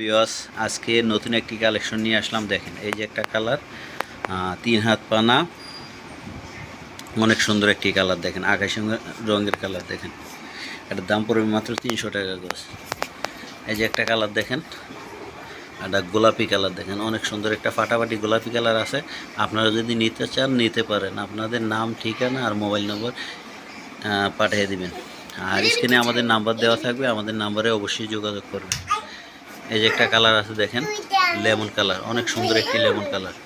বিয়স আজকে নতুন একটি কালেকশন নিয়ে আসলাম। দেখেন এই যে একটা কালার, 3 হাত পানা, অনেক সুন্দর একটি কালার। দেখেন আকাশি রঙের কালার। দেখেন এটার দাম পড়বে মাত্র 300 টাকা গজ। এই যে একটা কালার দেখেন, একটা গোলাপি কালার। দেখেন অনেক সুন্দর একটা ফাটাফাটি গোলাপি কালার আছে। আপনারা যদি নিতে চান নিতে পারেন। আপনাদের নাম, ঠিকানা আর মোবাইল নম্বর পাঠিয়ে দিবেন। আর স্ক্রিনে আমাদের নাম্বার দেওয়া থাকবে, আমাদের নাম্বারে অবশ্যই যোগাযোগ করবেন। এই যে একটা কালার আছে দেখেন, লেমন কালার, অনেক সুন্দর একটি লেমন কালার।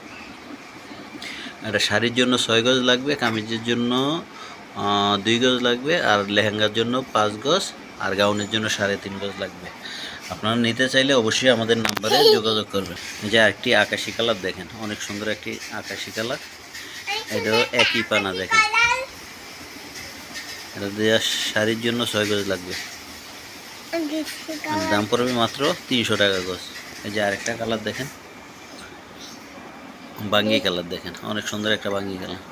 এটা শাড়ির জন্য 6 গজ লাগবে, কামিজের জন্য 2 গজ লাগবে, আর লেহেঙ্গার জন্য 5 গজ, আর গাউনের জন্য 3.5 গজ লাগবে। আপনারা নিতে চাইলে অবশ্যই আমাদের নাম্বারে যোগাযোগ করবেন। এই যে একটি আকাশি কালার দেখেন, অনেক সুন্দর একটি আকাশি কালার। এটাও একই পানা। দেখেন এটা দেওয়া শাড়ির জন্য 6 গজ লাগবে, দাম পড়বে মাত্র 300 টাকা গজ। এই যে আরেকটা কালার দেখেন, বাঙ্গি কালার। দেখেন অনেক সুন্দর একটা বাঙ্গি কালার।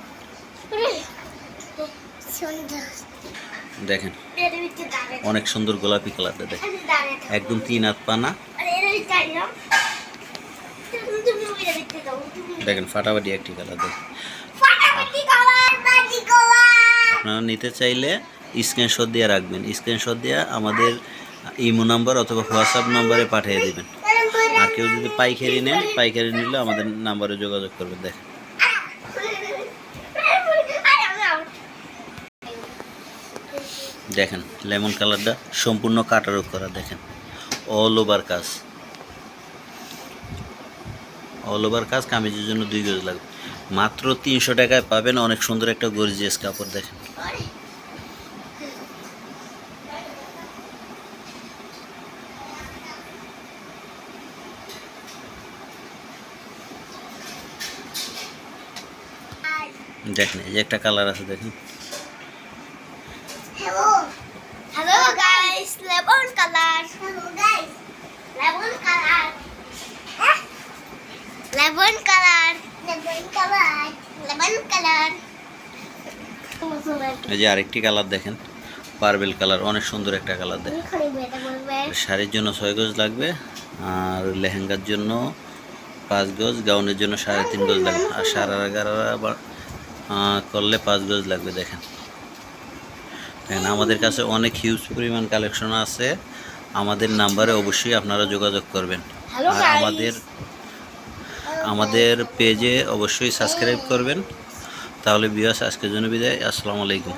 দেখেন অনেক সুন্দর গোলাপি কালারটা। দেখেন একদম 3 হাত পানা। দেখেন ফাটাফাটি একটি কালার। দেখেন আপনারা নিতে চাইলে স্ক্রিনশট দিয়ে রাখবেন। স্ক্রিনশট দিয়ে আমাদের ইমো নাম্বার অথবা হোয়াটসঅ্যাপ নাম্বারে পাঠিয়ে দেবেন। আর কেউ যদি পাইকারি নেন, পাইকারি নিলে আমাদের নাম্বারে যোগাযোগ করবেন। দেখেন দেখেন লেমন কালারটা সম্পূর্ণ কাটার করা। দেখেন অল ওভার কাজ, অল ওভার কাজ। কামিজের জন্য 2 গজ লাগবে। মাত্র 300 টাকায় পাবেন অনেক সুন্দর একটা গর্জিয়াস কাপড়। দেখেন দেখেন এই যে একটা কালার আছে। দেখেন Hello guys, lemon color. Hello guys, lemon color. Lemon color. Lemon color. Lemon color. এই যে আরেকটি কালার দেখেন, পার্পল কালার, অনেক সুন্দর একটা কালার। দেখেন শাড়ির জন্য 6 গজ লাগবে, আর লেহেঙ্গার জন্য 5 গজ, গাউনের জন্য 3.5 গজ লাগবে, আর সারারা গারারা করলে 5 গজ লাগবে। দেখেন আমাদের কাছে অনেক হিউজ পরিমাণ কালেকশন আছে। আমাদের নাম্বারে অবশ্যই আপনারা যোগাযোগ করবেন। আর আমাদের পেজে অবশ্যই সাবস্ক্রাইব করবেন। তাহলে বিয়াস আজকের জন্য বিদায়। আসসালামু আলাইকুম।